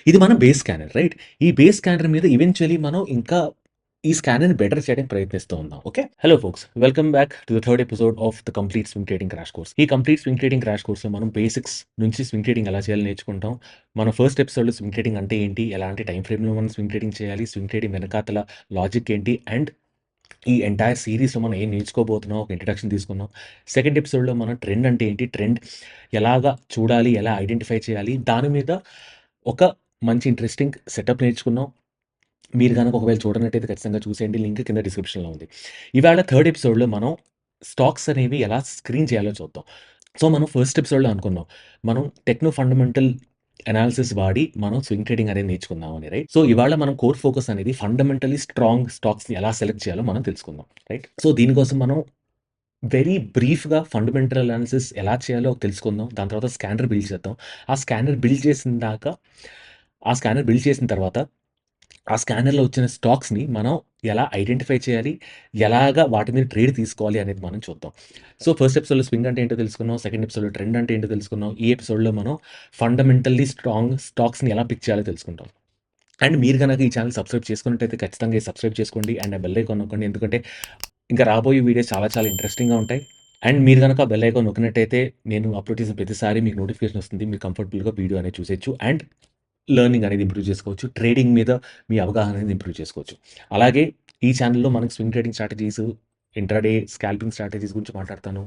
ఇది మన base scanner right. ఈ బేస్ స్కానర్ మీద ఈవెంచువల్లీ మనం ఇంకా ఈ స్కానర్‌ని బెటర్ చేయడానికి ప్రయత్నిస్తూ ఉన్నాం. Okay. Hello folks. Welcome back to the third episode of the complete swing trading crash course. ఈ కంప్లీట్ స్వింగ్ ట్రేడింగ్ క్రాష్ కోర్స్‌లో మనం బేసిక్స్ నుంచి స్వింగ్ ట్రేడింగ్ ఎలా చేయాలో నేర్చుకుంటాం. మన ఫస్ట్ ఎపిసోడ్‌లో స్వింగ్ ట్రేడింగ్ అంటే ఏంటి? ఎలాంటి టైమ్ ఫ్రేమ్‌లో మనం స్వింగ్ ట్రేడింగ్ చేయాలి? స్వింగ్ ట్రేడింగ్ వెనకాతల లాజిక్ ఏంటి? అండ్ ఈ ఎంటైర్ సీరీస్‌లో మనం ఏం నేర్చుకోబోతున్నాం ఒక ఇంట్రడక్షన్ తీసుకున్నాం. సెకండ్ ఎపిసోడ్‌లో మనం ట్రెండ్ అంటే ఏంటి? ట్రెండ్ ఎలాగా చూడాలి? ఎలా ఐడెంటిఫై చేయాలి? దాని మీద ఒక మంచి ఇంట్రెస్టింగ్ సెటప్ నేర్చుకున్నాం. మీరు గనక ఒకవేళ చూడనట్టయితే ఖచ్చితంగా చూసేయండి. లింక్ కింద డిస్క్రిప్షన్‌లో ఉంది. ఇవాళ థర్డ్ ఎపిసోడ్‌లో మనం స్టాక్స్ అనేవి ఎలా స్క్రీన్ చేయాలో చూద్దాం. సో, మనం ఫస్ట్ ఎపిసోడ్‌లో అనుకున్నాం. మనం టెక్నో ఫండమెంటల్ అనాలిసిస్ వాడి మనం స్వింగ్ ట్రేడింగ్ అనేది నేర్చుకుందాం అని రైట్. సో, ఇవాళ మనం కోర్ ఫోకస్ అనేది ఫండమెంటల్లీ స్ట్రాంగ్ స్టాక్స్‌ని ఎలా సెలెక్ట్ చేయాలో మనం తెలుసుకుందాం. రైట్. సో, దీనికోసం మనం వెరీ బ్రీఫ్‌గా ఫండమెంటల్ అనాలిసిస్ ఎలా చేయాలో తెలుసుకుందాం. దాని తర్వాత స్కానర్ బిల్డ్ చేద్దాం. ఆ స్కానర్ బిల్డ్ చేసిన దాకా ఆ స్కానర్ బిల్డ్ చేసిన తర్వాత ఆ స్కానర్‌లో వచ్చిన స్టాక్స్‌ని మనం ఎలా ఐడెంటిఫై చేయాలి? ఎలాగా వాటి మీద ట్రేడ్ తీసుకోవాలి అనేది మనం చూద్దాం. సో, ఫస్ట్ ఎపిసోడ్‌లో స్వింగ్ అంటే ఏంటో తెలుసుకున్నాం. సెకండ్ ఎపిసోడ్‌లో ట్రెండ్ అంటే ఏంటో తెలుసుకున్నాం. ఈ ఎపిసోడ్‌లో మనం ఫండమెంటల్లీ స్ట్రాంగ్ స్టాక్స్‌ని ఎలా పిక్ చేయాలో తెలుసుకుంటాం. అండ్ మీరు గనక ఈ ఛానెల్ సబ్స్క్రైబ్ చేసుకున్నట్టయితే ఖచ్చితంగా సబ్స్క్రైబ్ చేసుకోండి. అండ్ ఆ బెల్ ఐకాన్ నొక్కండి. ఎందుకంటే ఇంకా రాబోయే వీడియోస్ చాలా చాలా ఇంట్రెస్టింగ్‌గా ఉంటాయి. అండ్ మీరు గనక బెల్ ఐకాన్ నొక్కినట్టయితే నేను అప్‌లోడ్ చేసిన ప్రతిసారి మీకు నోటిఫికేషన్ వస్తుంది. మీరు కంఫర్టబుల్‌గా వీడియో అనేది చూసేయొచ్చు. అండ్ లెర్నింగ్ అనేది ఇంప్రూవ్ చేసుకోవచ్చు. ట్రేడింగ్ మీద మీ అవగాహన అనేది ఇంప్రూవ్ చేసుకోవచ్చు. అలాగే ఈ ఛానెల్‌లో మనకు swing trading strategies, intraday scalping strategies గురించి మాట్లాడతాను.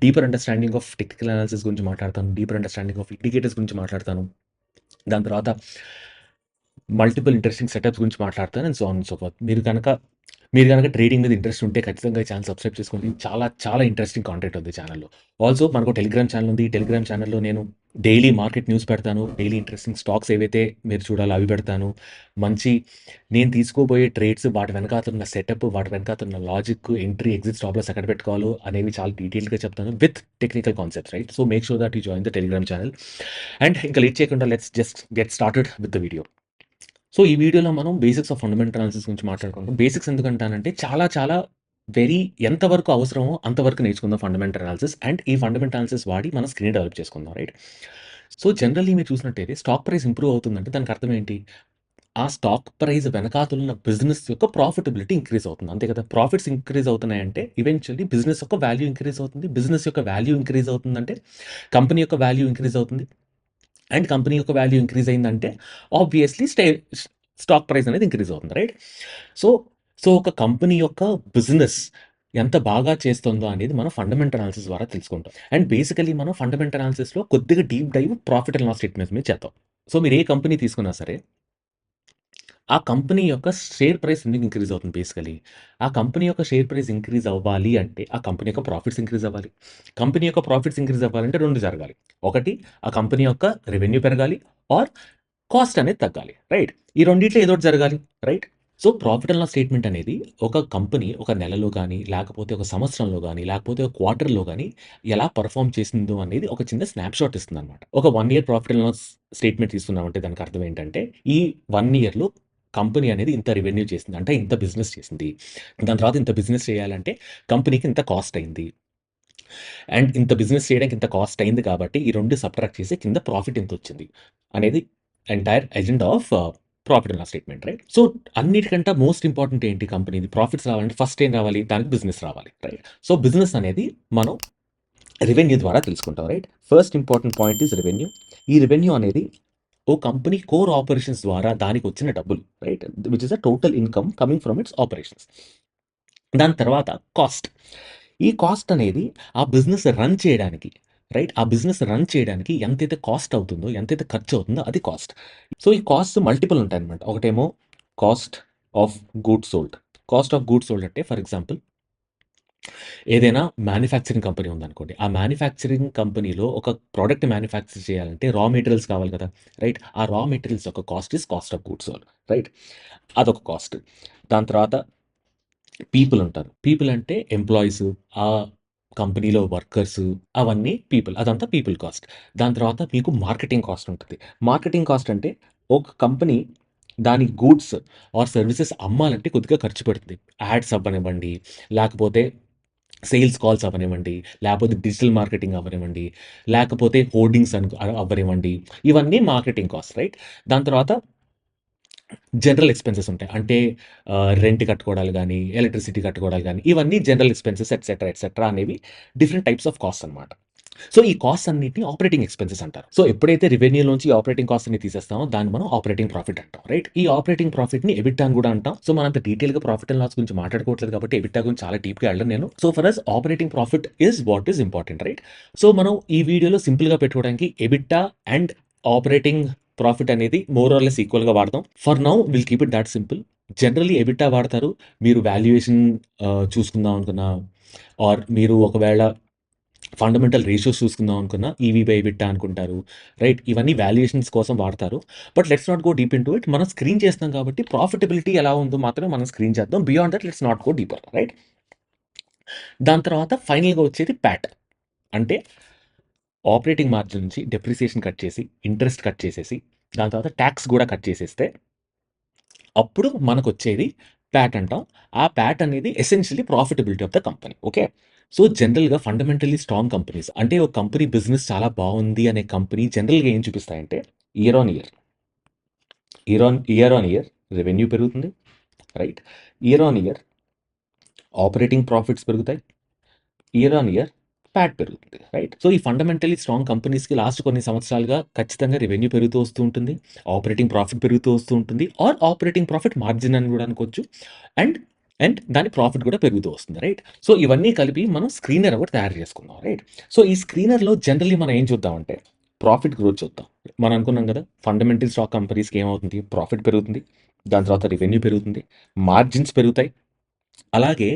Deeper understanding of technical analysis గురించి మాట్లాడతాను. డీపర్ అండర్‌స్టాండింగ్ ఆఫ్ ఇండికేటర్స్ గురించి మాట్లాడతాను. దాని తర్వాత మల్టిపుల్ ఇంట్రెస్టింగ్ సెటప్స్ గురించి మాట్లాడతాను and so on and so fourth. మీరు గనక ట్రేడింగ్ మీద ఇంట్రెస్ట్ ఉంటే ఖచ్చితంగా ఈ ఛానెల్ సబ్స్క్రైబ్ చేసుకోండి. చాలా చాలా ఇంట్రెస్టింగ్ కాంటెంట్ ఉంది ఛానెల్‌లో. ఆల్సో మనకు టెలిగ్రామ్ ఛానెల్ ఉంది. ఈ టెలిగ్రామ్ ఛానెల్‌లో నేను డైలీ మార్కెట్ న్యూస్ పెడతాను. డైలీ ఇంట్రెస్టింగ్ స్టాక్స్ ఏవైతే మీరు చూడాలో అవి పెడతాను. మంచి నేను తీసుకోబోయే ట్రేడ్స్ వాటి వెనకాతలున్న సెటప్, వాటి వెనకాతలున్న logic, entry, exit, stop loss ఎక్కడ పెట్టుకోవాలో అనేవి చాలా డీటెయిల్‌గా చెప్తాను with technical concepts right. So, make sure that you join the Telegram channel. And ఇంకా లేట్ చేయకుండా let's just get started with the video. So, ఈ వీడియోలో మనం బేసిక్స్ ఆఫ్ ఫండమెంటల్ అనాలిసిస్ గురించి మాట్లాడుకుందాం. బేసిక్స్ ఎందుకంటానంటే చాలా చాలా వెరీ ఎంతవరకు అవసరమో అంతవరకు నేర్చుకుందాం ఫండమెంటల్ అనాలిసిస్. అండ్ ఈ ఫండమెంటల్ అనాలిసిస్ వాడి మన స్క్రీన్ డెవలప్ చేసుకుందాం రైట్. సో, జనరల్లీ మీరు చూసినట్టయితే స్టాక్ ప్రైస్ ఇంప్రూవ్ అవుతుందంటే దానికి అర్థం ఏంటి? ఆ స్టాక్ ప్రైస్ వెనకాతలున్న బిజినెస్ యొక్క ప్రాఫిటబిలిటీ ఇంక్రీజ్ అవుతుంది. అంతే కదా! ప్రాఫిట్స్ ఇంక్రీజ్ అవుతున్నాయంటే ఈవెన్చువల్లీ బిజినెస్ యొక్క వాల్యూ ఇంక్రీజ్ అవుతుంది. బిజినెస్ యొక్క వాల్యూ ఇంక్రీజ్ అవుతుందంటే కంపెనీ యొక్క వాల్యూ ఇంక్రీజ్ అవుతుంది. అండ్ కంపెనీ యొక్క వాల్యూ ఇంక్రీజ్ అయిందంటే ఆబ్వియస్‌లీ స్టాక్ ప్రైస్ అనేది ఇంక్రీజ్ అవుతుంది. రైట్? సో, ఒక కంపెనీ యొక్క బిజినెస్ ఎంత బాగా చేస్తుందో అనేది మనం ఫండమెంటల్ అనాలిసిస్ ద్వారా తెలుసుకుంటాం. అండ్ బేసికల్లీ మనం ఫండమెంటల్ అనాలిసిస్‌లో కొద్దిగా deep dive profit and loss statements మీద చేద్దాం. సో, మీరు ఏ కంపెనీ తీసుకున్నా సరే, ఆ కంపెనీ యొక్క షేర్ ప్రైస్ ఎందుకు ఇంక్రీజ్ అవుతుంది బేసికల్లీ? ఆ కంపెనీ యొక్క షేర్ ప్రైస్ ఇంక్రీజ్ అవ్వాలి అంటే, ఆ కంపెనీ యొక్క ప్రాఫిట్స్ ఇంక్రీజ్ అవ్వాలి. కంపెనీ యొక్క ప్రాఫిట్స్ ఇంక్రీజ్ అవ్వాలంటే 2 జరగాలి. ఒకటి ఆ కంపెనీ యొక్క రెవెన్యూ పెరగాలి ఆర్ కాస్ట్ అనేది తగ్గాలి. రైట్? ఈ రెండిట్లో ఏదోకటి జరగాలి. Right? So, profit and loss statement అనేది ఒక కంపెనీ ఒక నెలలో గాని, లేకపోతే ఒక సంవత్సరంలో గాని, లేకపోతే ఒక క్వార్టర్‌లో గాని ఎలా పెర్ఫార్మ్ చేసిందో అనేది ఒక చిన్న స్నాప్‌షాట్ ఇస్తుందనమాట. ఒక 1 year profit and loss statement తీసుకున్నామంటే దానికి అర్థం ఏంటంటే, ఈ 1 ఇయర్‌లో కంపెనీ అనేది ఇంత రెవెన్యూ చేసింది. అంటే ఇంత బిజినెస్ చేసింది. దాని తర్వాత ఇంత బిజినెస్ చేయాలంటే కంపెనీకి ఇంత కాస్ట్ అయింది. అండ్ ఇంత బిజినెస్ చేయడానికి ఇంత కాస్ట్ అయింది కాబట్టి, ఈ 2 సబ్ట్రాక్ట్ చేసి కింద ప్రాఫిట్ ఎంతొచ్చింది అనేది entire agenda of profit and loss statement right. So, అన్నిటికంటే మోస్ట్ ఇంపార్టెంట్ ఏంటి కంపెనీది ప్రాఫిట్స్ రావాలంటే ఫస్ట్ ఏం రావాలి? దానికి బిజినెస్ రావాలి. రైట్. సో, బిజినెస్ అనేది మనం రెవెన్యూ ద్వారా తెలుసుకుంటాం. Right. First important point is revenue. ఈ రెవెన్యూ అనేది ఓ కంపెనీ కోర్ ఆపరేషన్స్ ద్వారా దానికొచ్చిన డబ్బులు. Right. Which is the total income coming from it's operations. దాని తర్వాత కాస్ట్. ఈ కాస్ట్ అనేది ఆ బిజినెస్ రన్ చేయడానికి రైట్. ఆ బిజినెస్ రన్ చేయడానికి ఎంతైతే కాస్ట్ అవుతుందో, ఎంతైతే ఖర్చవుతుందో అది కాస్ట్. సో, ఈ కాస్ట్ మల్టిపుల్ ఉంటాయన్నమాట. ఒకటేమో cost of goods sold. Cost of goods sold అంటే ఫర్ ఎగ్జాంపుల్ ఏదైనా మ్యానుఫ్యాక్చరింగ్ కంపెనీ ఉందనుకోండి. ఆ మ్యానుఫ్యాక్చరింగ్ కంపెనీలో ఒక ప్రొడక్ట్ మ్యానుఫ్యాక్చర్ చేయాలంటే రా మెటీరియల్స్ కావాలి కదా! రైట్. ఆ రా మెటీరియల్స్ యొక్క cost is cost of goods sold. Right. అదొక కాస్ట్. దాని తర్వాత పీపుల్ ఉంటారు. పీపుల్ అంటే ఎంప్లాయీస్, ఆ కంపెనీలో వర్కర్స్ అవన్నీ పీపుల్. అదంతా పీపుల్ కాస్ట్. దాని తర్వాత మీకు మార్కెటింగ్ కాస్ట్ ఉంటది. మార్కెటింగ్ కాస్ట్ అంటే ఒక కంపెనీ దాని గూడ్స్ ఆర్ సర్వీసెస్ అమ్మాలంటే కొద్దిగా ఖర్చు పెడుతుంది. యాడ్స్ అవ్వనివ్వండి, లేకపోతే సేల్స్ కాల్స్ అవ్వనివ్వండి, లేకపోతే డిజిటల్ మార్కెటింగ్ అవ్వనివ్వండి, లేకపోతే హోర్డింగ్స్ అవ్వనివ్వండి. ఇవన్నీ మార్కెటింగ్ కాస్ట్ రైట్. దాని తర్వాత జనరల్ ఎక్స్‌పెన్సెస్ ఉంటాయి. అంటే రెంట్ కట్టుకోవడాలు గానీ, ఎలక్ట్రిసిటీ కట్టుకోవడాలు గానీ, ఇవన్నీ జనరల్ ఎక్స్‌పెన్సెస్ ఎట్సెట్రా, ఎట్సెట్రా అనేవి డిఫరెంట్ టైప్స్ ఆఫ్ కాస్ట్స్ అనమాట. సో, ఈ కాస్ట్స్ అన్నిటిని ఆపరేటింగ్ ఎక్స్‌పెన్సెస్ అంటారు. సో, ఎప్పుడైతే రెవెన్యూలోంచి ఆపరేటింగ్ కాస్ట్ అన్ని తీసేస్తామో దాన్ని మనం ఆపరేటింగ్ ప్రాఫిట్ అంటాం. రైట్. ఈ ఆపరేటింగ్ ప్రాఫిట్‌ని ఎబిటా అని గూడా అంటాం. సో, మనంత డీటెయిల్‌గా ప్రాఫిట్ అండ్ లాస్ గురించి మాట్లాడుకోవట్లేదు కాబట్టి ఎబిటా గురించి చాలా డీప్‌గా వెళ్ళను నేను. So, for us operating profit is what is important right. So, మనం ఈ వీడియోలో సింపుల్‌గా పెట్టుకోవడానికి ఎబిటా అండ్ ఆపరేటింగ్ ప్రాఫిట్ అనేది మోర్ ఆర్ లెస్ ఈక్వల్‌గా వాడతాం. For now will keep it that simple. Generally EBITA వాడతారు. మీరు వాల్యుయేషన్ చూసుకుందాం అనుకున్నా ఆర్ మీరు ఒకవేళ ఫండమెంటల్ రేషియోస్ చూసుకుందాం అనుకున్నా ఈవీ బై ఎబిటా అనుకుంటారు. రైట్. ఇవన్నీ వాల్యుయేషన్స్ కోసం వాడతారు. But let's not go deep into it. మనం స్క్రీన్ చేస్తున్నాం కాబట్టి ప్రాఫిటబిలిటీ ఎలా ఉందో మాత్రమే మనం స్క్రీన్ చేద్దాం. Beyond that let's not go deeper right. దాని తర్వాత ఫైనల్‌గా వచ్చేది ప్యాట్. అంటే ఆపరేటింగ్ మార్జిన్ నుంచి డెప్రిసియేషన్ కట్ చేసి, ఇంట్రెస్ట్ కట్ చేసేసి, దాని తర్వాత టాక్స్ గూడా కట్ చేసేస్తే అప్పుడు మనకొచ్చేది ప్యాట్ అంటాం. ఆ ప్యాట్ అనేది essentially profitability of the company. Okay. So, జనరల్‌గా ఫండమెంటల్లీ స్ట్రాంగ్ కంపెనీస్ అంటే ఒక కంపెనీ బిజినెస్ చాలా బావుంది అనే కంపెనీ జనరల్‌గా ఏం చూపిస్తాయంటే year on year, year on year revenue పెరుగుతుంది. Right. Year on year operating profits పెరుగుతాయి. ఇయర్ ఆన్ ఇయర్ ప్యాట్ పెరుగుతుంది. రైట్. సో, ఈ ఫండమెంటల్లీ స్ట్రాంగ్ కంపెనీస్‌కి లాస్ట్ కొన్ని సంవత్సరాలుగా ఖచ్చితంగా రెవెన్యూ పెరుగుతూ వస్తూ ఉంటుంది. ఆపరేటింగ్ ప్రాఫిట్ పెరుగుతూ వస్తూ ఉంటుంది. ఆర్ ఆపరేటింగ్ ప్రాఫిట్ మార్జిన్ అని గూడా అనుకోవచ్చు. అండ్, అండ్ దాని ప్రాఫిట్ గూడా పెరుగుతూ వస్తుంది. రైట్. సో, ఇవన్నీ కలిపి మనం స్క్రీనర్ ఒకటి తయారు చేసుకుందాం. రైట్. సో, ఈ స్క్రీనర్‌లో జనరల్లీ మనం ఏం చూద్దామంటే ప్రాఫిట్ గ్రోత్ చూద్దాం. మనం అనుకున్నాం గదా! ఫండమెంటల్ స్టాక్ కంపెనీస్‌కి ఏమవుతుంది? ప్రాఫిట్ పెరుగుతుంది. దాని తర్వాత రెవెన్యూ పెరుగుతుంది. మార్జిన్స్ పెరుగుతాయి. అలాగే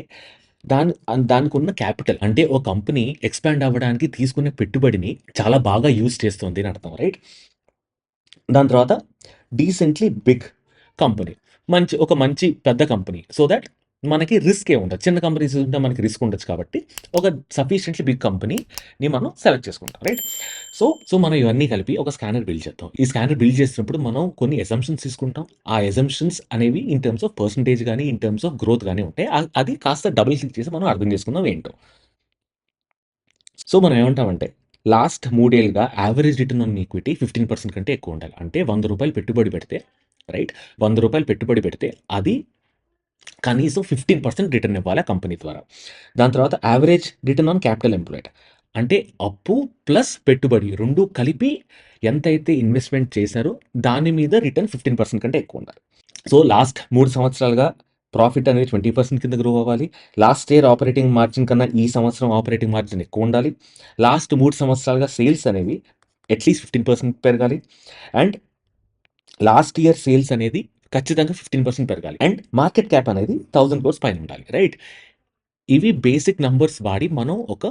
దానికున్న క్యాపిటల్ అంటే ఓ కంపెనీ ఎక్స్‌పాండ్ అవ్వడానికి తీసుకునే పెట్టుబడిని చాలా బాగా యూజ్ చేస్తుంది అని అర్థం. రైట్. దాని తర్వాత డీసెంట్‌లీ బిగ్ కంపెనీ. ఒక మంచి పెద్ద కంపెనీ. సో థట్ మనకి రిస్క్ ఏముండదు. చిన్న కంపెనీస్ ఉంటే మనకి రిస్క్ ఉండొచ్చు కాబట్టి ఒక సఫిషియెంట్‌లీ బిగ్ కంపెనీని మనం సెలెక్ట్ చేసుకుంటాం. రైట్. సో మనం ఇవన్నీ కలిపి ఒక స్కానర్ బిల్డ్ చేద్దాం. ఈ స్కానర్ బిల్డ్ చేసినప్పుడు మనం కొన్ని అసంప్షన్స్ తీసుకుంటాం. ఆ అసంప్షన్స్ అనేవి ఇన్ టర్మ్స్ ఆఫ్ పర్సెంటేజ్ గాని, ఇన్ టర్మ్స్ ఆఫ్ గ్రోత్ గాని ఉంటాయి. అది కాస్త డబుల్ క్లిక్ చేసి మనం అర్థం చేసుకుందాం ఏంటో. సో, మనం ఏమంటామంటే, లాస్ట్ 3 ఏళ్లుగా యావరేజ్ రిటర్న్ ఆన్ ఈక్విటీ 15% కంటే ఎక్కువ ఉండాలి. అంటే రూ. 100 పెట్టుబడి పెడితే రైట్. రూ. 100 పెట్టుబడి పెడితే అది కనీసం 15% రిటర్న్ ఇవ్వాలి ఆ కంపెనీ ద్వారా. దాని తర్వాత average return on capital employed. అంటే అప్పు ప్లస్ పెట్టుబడి 2 కలిపి ఎంతైతే ఇన్వెస్ట్‌మెంట్ చేశారో దాని మీద రిటర్న్ 15% కంటే ఎక్కువ ఉండాలి. సో, లాస్ట్ 3 సంవత్సరాలుగా ప్రాఫిట్ అనేది 20% కింద గ్రో అవ్వాలి. లాస్ట్ ఇయర్ ఆపరేటింగ్ మార్జిన్ కన్నా ఈ సంవత్సరం ఆపరేటింగ్ మార్జిన్ ఎక్కువుండాలి. లాస్ట్ 3 సంవత్సరాలుగా సేల్స్ అనేవి అట్‌లీస్ట్ 15% పెరగాలి. అండ్ లాస్ట్ ఇయర్ సేల్స్ అనేది ఖచ్చితంగా 15% పెరగాలి. అండ్ మార్కెట్ క్యాప్ అనేది 1000 క్రోర్స్ పైన ఉండాలి. రైట్. ఇవి బేసిక్ నంబర్స్ వాడి మనం ఒక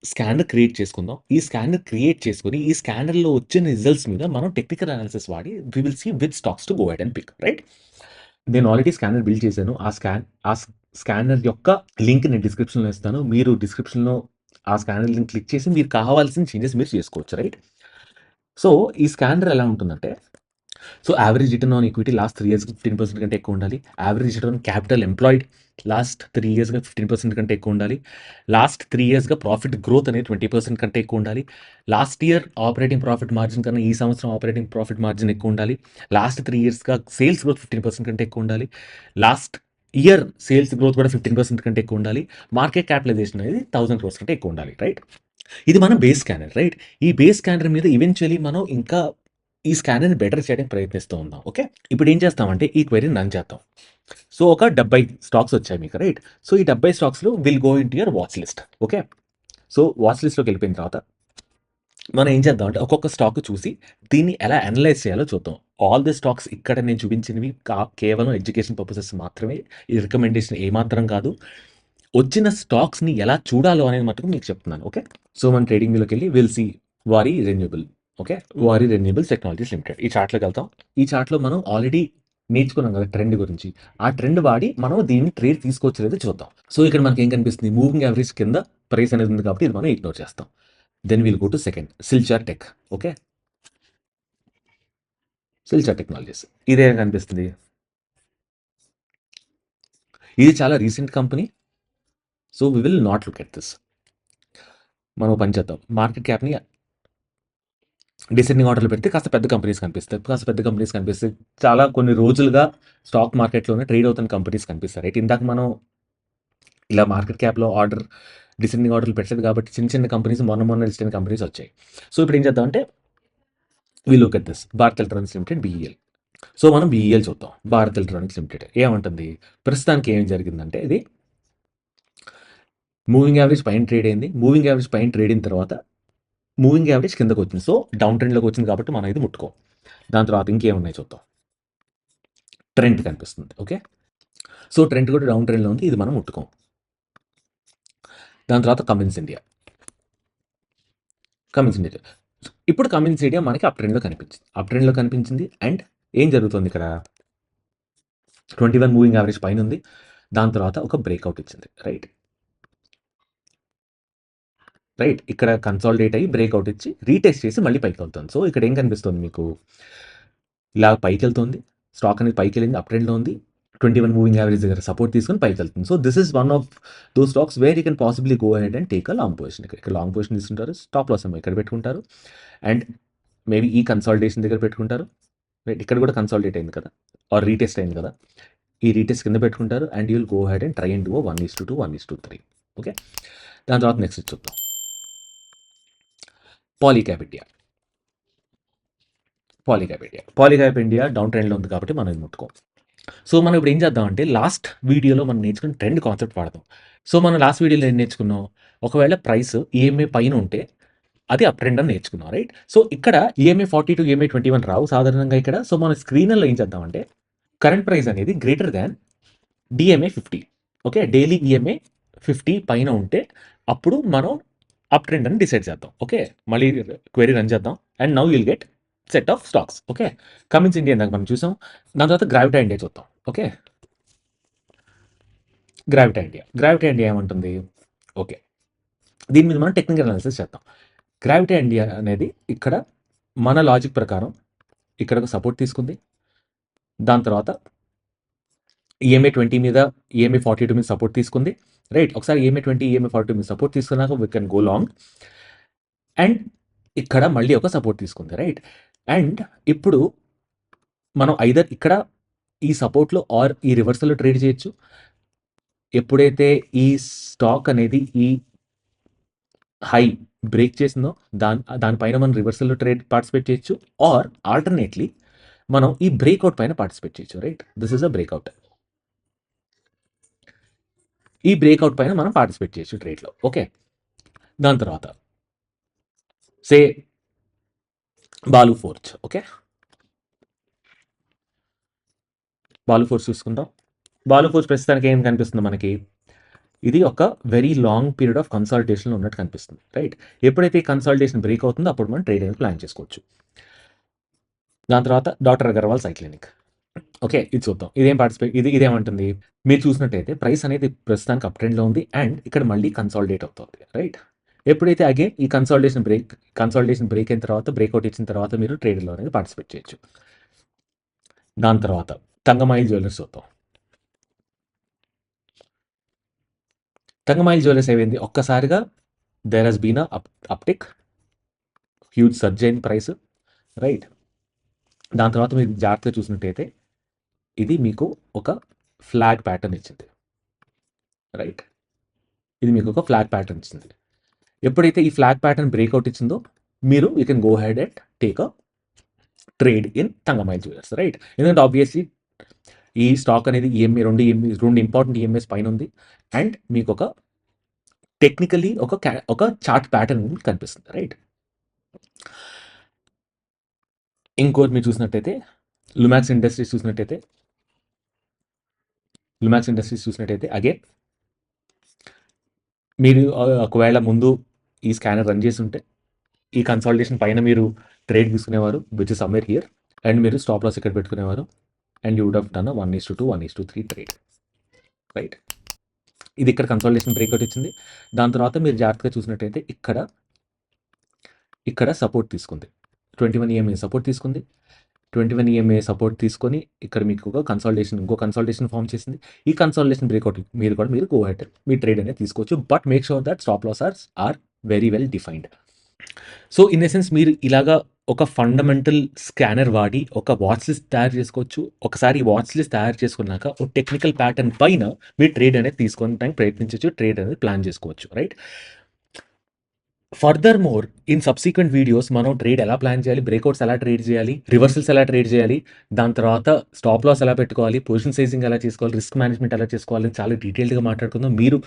స్కానర్ క్రియేట్ చేసుకుందాం. ఈ స్కానర్ క్రియేట్ చేసుకొని, ఈ స్కానర్‌లో వచ్చిన రిజల్ట్స్ మీద మనం టెక్నికల్ అనాలిసిస్ వాడి we will see which stocks to go ahead and pick. Right. నేను ఆల్రెడీ స్కానర్ బిల్డ్ చేశాను. ఆ స్కానర్ యొక్క లింక్ నేను డిస్క్రిప్షన్‌లో ఇస్తాను. మీరు డిస్క్రిప్షన్‌లో ఆ స్కానర్ లింక్ క్లిక్ చేసి మీకు కావాల్సిన చేంజెస్ మీరు చేసుకోవచ్చు. రైట్. సో, ఈ స్కానర్ ఎలా ఉంటుందంటే so, average return on equity last 3 ఇయర్స్‌కి 15% కంటే ఎక్కువ ఉండాలి. Average return on capital employed last 3 ఇయర్స్‌గా 15% కంటే ఎక్కువ ఉండాలి. లాస్ట్ 3 ఇయర్స్‌గా ప్రాఫిట్ గ్రోత్ అనేది 20% కంటే ఎక్కువ ఉండాలి. Last year operating profit margin కన్నా ఈ సంవత్సరం ఆపరేటింగ్ ప్రాఫిట్ మార్జిన్ ఎక్కువ ఉండాలి. లాస్ట్ 3 ఇయర్స్‌గా సేల్స్ గ్రోత్ 15% కంటే ఎక్కువ ఉండాలి. లాస్ట్ ఇయర్ సేల్స్ గ్రోత్ కూడా 15% కంటే ఎక్కువ ఉండాలి. మార్కెట్ క్యాపిటలైజేషన్ అనేది 1000 క్రోర్స్ కంటే ఎక్కువ ఉండాలి. రైట్. ఇది మన బేస్ స్కానర్. రైట్. ఈ బేస్ స్కానర్ మీద ఈవెంచువల్లీ మనం ఇంకా ఈ స్కానర్‌ని బెటర్ చేయడానికి ప్రయత్నిస్తూ ఉందాం. ఓకే. ఇప్పుడు ఏం చేస్తామంటే ఈ క్వెరీని రన్ చేద్దాం. సో, ఒక 70 స్టాక్స్ వచ్చాయి మీకు. రైట్. సో, ఈ 70 స్టాక్స్‌లో will go into your watch list. Okay. So, watch లిస్ట్‌లోకి వెళ్ళిపోయిన తర్వాత మనం ఏం చేద్దాం అంటే ఒక్కొక్క స్టాక్ చూసి దీన్ని ఎలా అనలైజ్ చేయాలో చూద్దాం. ఆల్ ది స్టాక్స్ ఇక్కడ నేను చూపించినవి కేవలం ఎడ్యుకేషన్ పర్పసెస్ మాత్రమే. ఈ రికమెండేషన్ ఏమాత్రం కాదు. వచ్చిన స్టాక్స్‌ని ఎలా చూడాలో అనేది మటుకు మీకు చెప్తున్నాను. ఓకే. సో, మనం ట్రేడింగ్ వ్యూలోకెళ్ళి విల్ సీ వారి రెన్యూబుల్. ఓకే. వారి రెన్యూబుల్స్ టెక్నాలజీస్ లిమిటెడ్. ఈ చార్ట్‌లోకి వెళ్తాం. ఈ చార్ట్‌లో మనం ఆల్రెడీ నేర్చుకున్నాం కదా! ట్రెండ్ గురించి. ఆ ట్రెండ్ వాడి మనం దీన్ని ట్రేడ్ తీసుకోవచ్చో లేదో చూద్దాం. సో, ఇక్కడ మనకేం కనిపిస్తుంది? మూవింగ్ యావరేజ్ కింద ప్రైస్ అనేది ఉంది కాబట్టి ఇది మనం ఇగ్నోర్ చేస్తాం. Then will go to second Silchar tech. Okay. Silchar technologies. ఇదేం కనిపిస్తుంది? ఇది చాలా recent company. So we will not look at this. మనం పని చేద్దాం, మార్కెట్ క్యాప్ని డిసెండింగ్ ఆర్డర్లో పెడితే కాస్త పెద్ద కంపెనీస్ కనిపిస్తాయి. కాస్త పెద్ద కంపెనీస్ కనిపిస్తాయి. చాలా కొన్ని రోజులుగా స్టాక్ మార్కెట్లోనే ట్రేడ్ అవుతున్న కంపెనీస్ కనిపిస్తాయి. రైట్, ఇందాక మనం ఇలా మార్కెట్ క్యాప్లో ఆర్డర్ డిసెండింగ్ ఆర్డర్లు పెట్టలేదు కాబట్టి చిన్న చిన్న కంపెనీస్ మొన్న లిస్ట్ అయిన కంపెనీస్ వచ్చాయి. సో ఇప్పుడు ఏం చేద్దామంటే we look at this Bharat Electronics Limited BEL. So మనం BEL చూద్దాం. భారత్ ఎలక్ట్రానిక్స్ లిమిటెడ్ ఏమంటుంది, ప్రస్తుతానికి ఏం జరిగిందంటే ఇది మూవింగ్ యావరేజ్ పైన ట్రేడ్ అయింది. మూవింగ్ యావరేజ్ పైన ట్రేడ్ అయిన తర్వాత మూవింగ్ యావరేజ్ కిందకు వచ్చింది. సో డౌన్ ట్రెండ్లోకి వచ్చింది కాబట్టి మనం ఇది ముట్టుకోం. దాని తర్వాత ఇంకేమున్నాయి చూద్దాం. ట్రెండ్ కనిపిస్తుంది. ఓకే, సో ట్రెండ్ కూడా డౌన్ ట్రెండ్లో ఉంది, ఇది మనం ముట్టుకోం. దాని తర్వాత కమిన్స్ ఇండియా. ఇప్పుడు కమిన్స్ ఇండియా మనకి అప్ ట్రెండ్లో కనిపించింది. అండ్ ఏం జరుగుతుంది ఇక్కడ, 21 మూవింగ్ యావరేజ్ పైన ఉంది. దాని తర్వాత ఒక బ్రేక్అవుట్ ఇచ్చింది. రైట్, ఇక్కడ కన్సాలిడేట్ అయ్యి బ్రేక్అవుట్ ఇచ్చి రీటెస్ట్ చేసి మళ్ళీ పైకి వెళ్తుంది. సో ఇక్కడ ఏం కనిపిస్తుంది మీకు, ఇలా పైకి వెళ్తుంది, స్టాక్ అనేది పైకి వెళ్ళింది, అప్ ట్రెండ్లో ఉంది, 21 మూవింగ్ యావరేజ్ దగ్గర సపోర్ట్ తీసుకొని పైకి వెళ్తుంది. So this is one of though stocks where you can possibly go ahead and take a long position. ఇక్కడ లాంగ్ పొజిషన్ తీసుకుంటారు, స్టాప్ లాస్ ఏమో ఇక్కడ పెట్టుకుంటారు, అండ్ మేబీ ఈ కన్సాలిడేషన్ దగ్గర పెట్టుకుంటారు. రైట్, ఇక్కడ కూడా కన్సాలిడేట్ అయింది కదా, ఆర్ రీటెస్ట్ అయింది కదా, ఈ రీటెస్ట్ కింద పెట్టుకుంటారు. And you will go ahead and try and do 1:2, 1:3. Okay, దాని తర్వాత నెక్స్ట్ చూద్దాం పాలీక్యాబ్ ఇండియా డౌన్ ట్రెండ్లో ఉంది కాబట్టి మనం ఇది ముట్టుకోం. సో మనం ఇప్పుడు ఏం చేద్దామంటే లాస్ట్ వీడియోలో మనం నేర్చుకున్న ట్రెండ్ కాన్సెప్ట్ వాడదాం. సో మనం లాస్ట్ వీడియోలో ఏం నేర్చుకున్నాం, ఒకవేళ ప్రైస్ EMA పైన ఉంటే అది అప్ ట్రెండ్ అని నేర్చుకున్నాం. రైట్, సో ఇక్కడ EMA 42, EMA 21 రావు సాధారణంగా ఇక్కడ. సో మన స్క్రీన్లో ఏం చేద్దామంటే కరెంట్ ప్రైస్ అనేది greater than DMA 50. Okay, daily EMA 50 పైన ఉంటే అప్పుడు మనం అప్ ట్రెండ్ అని డిసైడ్ చేద్దాం. ఓకే, మళ్ళీ క్వెరీ రన్ చేద్దాం. And now will get set of stocks. Okay, Cummins India ఇందాక మనం చూసాం. దాని తర్వాత గ్రావిటా ఇండియా చూద్దాం. ఓకే, గ్రావిటా ఇండియా ఏమంటుంది, ఓకే, దీని మీద మనం టెక్నికల్ అనాలిసిస్ చేద్దాం. గ్రావిటా ఇండియా అనేది ఇక్కడ మన లాజిక్ ప్రకారం ఇక్కడ ఒక సపోర్ట్ తీసుకుంది. దాని తర్వాత EMA 20 మీద EMA 42 మీద సపోర్ట్ తీసుకుంది. రైట్, ఒకసారి EMA 20, EMA 42 మీద సపోర్ట్ తీసుకున్నాక we can go long. And ఇక్కడ మళ్ళీ ఒక సపోర్ట్ తీసుకుంది. రైట్, అండ్ ఇప్పుడు మనం ఐదర్ ఇక్కడ ఈ సపోర్ట్లో ఆర్ ఈ రివర్సల్లో ట్రేడ్ చేయొచ్చు. ఎప్పుడైతే ఈ స్టాక్ అనేది ఈ హై బ్రేక్ చేసిందో దానిపైన మనం రివర్సల్లో ట్రేడ్ పార్టిసిపేట్ చేయొచ్చు, ఆర్ ఆల్టర్నేట్లీ మనం ఈ బ్రేక్అవుట్ పైన పార్టిసిపేట్ చేయొచ్చు. Right, this is a breakout. ఈ బ్రేక్అవుట్ పైన మనం పార్టిసిపేట్ చేయొచ్చు ట్రేడ్లో. ఓకే, దాని తర్వాత say Balu Forge. Okay, Balu Forge చూసుకుందాం. బాలు ఫోర్జ్ ప్రస్తుతానికి ఏం కనిపిస్తుంది మనకి, ఇది ఒక very long period of consultation ఉన్నట్టు కనిపిస్తుంది. రైట్, ఎప్పుడైతే ఈ కన్సల్టేషన్ బ్రేక్ అవుతుందో అప్పుడు మనం ట్రేడ్ అనేది ప్లాన్ చేసుకోవచ్చు. దాని తర్వాత డాక్టర్ అగర్వాల్ సైక్లినిక్. ఓకే, ఇది చూద్దాం. ఇదేమంటుంది, మీరు చూసినట్టయితే ప్రైస్ అనేది ప్రస్తుతానికి అప్ ట్రెండ్లో ఉంది అండ్ ఇక్కడ మళ్ళీ కన్సాలిడేట్ అవుతుంది. రైట్, ఎప్పుడైతే అగైన్ ఈ కన్సాలిడేషన్ బ్రేక్ అయిన తర్వాత బ్రేక్అవుట్ ఇచ్చిన తర్వాత మీరు ట్రేడ్లో అనేది పార్టిసిపేట్ చేయొచ్చు. దాని తర్వాత తంగమాయిల్ జ్యువెలర్స్ చూద్దాం. తంగమాయిల్ జ్యువెలర్స్ ఏమైంది, ఒక్కసారిగా there has been uptick, huge surge అయిన ప్రైస్. రైట్, దాని తర్వాత మీరు జాగ్రత్తగా చూసినట్టయితే ఇది మీకు ఒక ఫ్లాగ్ ప్యాటర్న్ ఇచ్చింది. రైట్, ఇది మీకు ఒక ఫ్లాగ్ ప్యాటర్న్ ఇచ్చింది. ఎప్పుడైతే ఈ ఫ్లాగ్ ప్యాటర్న్ బ్రేక్అవుట్ ఇచ్చిందో మీరు you can go ahead and take a trade in Thangamayil Jewellers. Right, ఎందుకంటే ఆబ్వియస్లీ ఈ స్టాక్ అనేది రెండు ఇంపార్టెంట్ EMAs పైన ఉంది అండ్ మీకు ఒక టెక్నికలీ ఒక చార్ట్ ప్యాటర్న్ కనిపిస్తుంది. రైట్, ఇంకోటి మీరు చూసినట్టయితే లుమాక్స్ ఇండస్ట్రీస్ చూసినట్టయితే అగైన్ మీరు ఒకవేళ ముందు ఈ స్కానర్ రన్ చేసి ఉంటే ఈ కన్సల్టేషన్ పైన మీరు ట్రేడ్ తీసుకునేవారు, which is somewhere here, and మీరు స్టాప్ లాస్ ఇక్కడ పెట్టుకునేవారు and you would have done 1:2, 1:3 trade. Right, ఇది ఇక్కడ కన్సల్టేషన్ బ్రేక్అవుట్ ఇచ్చింది. దాని తర్వాత మీరు జాగ్రత్తగా చూసినట్టయితే ఇక్కడ సపోర్ట్ తీసుకుంది, 21 EMA సపోర్ట్ తీసుకుంది. 21 ఈఎంఏ సపోర్ట్ తీసుకొని ఇక్కడ మీకు ఇంకో కన్సల్టేషన్ ఫార్మ్ చేసింది. ఈ కన్సల్టేషన్ బ్రేక్అవుట్ మీద కూడా మీరు గో అహెడ్ మీ ట్రేడ్ అనేది తీసుకోవచ్చు. But make sure that stop loss are very well defined. So in essence మీరు ఇలాగా ఒక ఫండమెంటల్ స్కానర్ వాడి ఒక వాచ్ లిస్ట్ తయారు చేసుకోవచ్చు. ఒకసారి ఈ వాచ్ లిస్ట్ తయారు చేసుకున్నాక ఒక టెక్నికల్ ప్యాటర్న్ పైన మీరు ట్రేడ్ అనేది తీసుకోవడానికి ప్రయత్నించవచ్చు. ట్రేడ్ అనేది ప్లాన్ చేసుకోవచ్చు, right? Further more in subsequent videos మనం ట్రేడ్ ఎలా ప్లాన్ చేయాలి, బ్రేక్అవుట్స్ ఎలా ట్రేడ్ చేయాలి, రివర్సల్స్ ఎలా ట్రేడ్ చేయాలి, దాని తర్వాత స్టాప్ లాస్ ఎలా పెట్టుకోవాలి, పొజిషన్ సైజింగ్ ఎలా చేసుకోవాలి, రిస్క్ మేనేజ్మెంట్ ఎలా చేసుకోవాలి అని చాలా డీటెయిల్డ్గా మాట్లాడుకుందాం. మీరు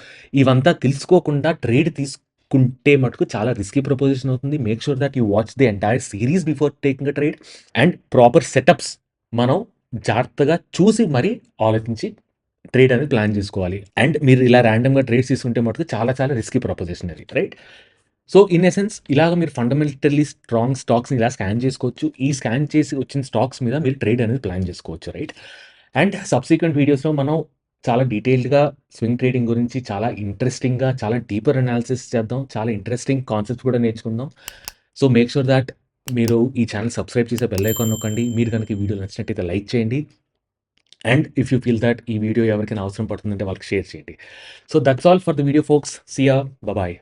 ఇవంతా తెలుసుకోకుండా ట్రేడ్ తీసుకుంటే మటుకు చాలా రిస్కీ ప్రపోజిషన్ అవుతుంది. Make sure that you watch the entire series before taking a trade and proper setups మనం జాగ్రత్తగా చూసి మరీ ఆలోచించి ట్రేడ్ అనేది ప్లాన్ చేసుకోవాలి. అండ్ మీరు ఇలా ర్యాండమ్గా ట్రేడ్స్ తీసుకుంటే మటుకు చాలా చాలా రిస్కీ ప్రపోజిషన్ అది, రైట్? సో ఇన్ ఎసెన్స్ ఇలాగ మీరు ఫండమెంటల్లీ స్ట్రాంగ్ స్టాక్స్ని ఇలా స్కాన్ చేసుకోవచ్చు. ఈ స్కాన్ చేసి వచ్చిన స్టాక్స్ మీద మీరు ట్రేడ్ అనేది ప్లాన్ చేసుకోవచ్చు, రైట్? అండ్ సబ్సిక్వెంట్ వీడియోస్లో మనం చాలా డీటెయిల్డ్గా స్వింగ్ ట్రేడింగ్ గురించి చాలా ఇంట్రెస్టింగ్గా చాలా డీపర్ అనాలిసిస్ చేద్దాం. చాలా ఇంట్రెస్టింగ్ కాన్సెప్ట్స్ కూడా నేర్చుకుందాం. సో మేక్ షూర్ దాట్ మీరు ఈ ఛానల్ సబ్స్క్రైబ్ చేసే బెల్ ఐకాన్ నొక్కండి. మీరు కనుక ఈ వీడియో నచ్చినట్టయితే లైక్ చేయండి. And if you feel that ఈ వీడియో ఎవరికైనా అవసరం పడుతుందంటే వాళ్ళకి షేర్ చేయండి. So that's all for the video folks. See ya, bye.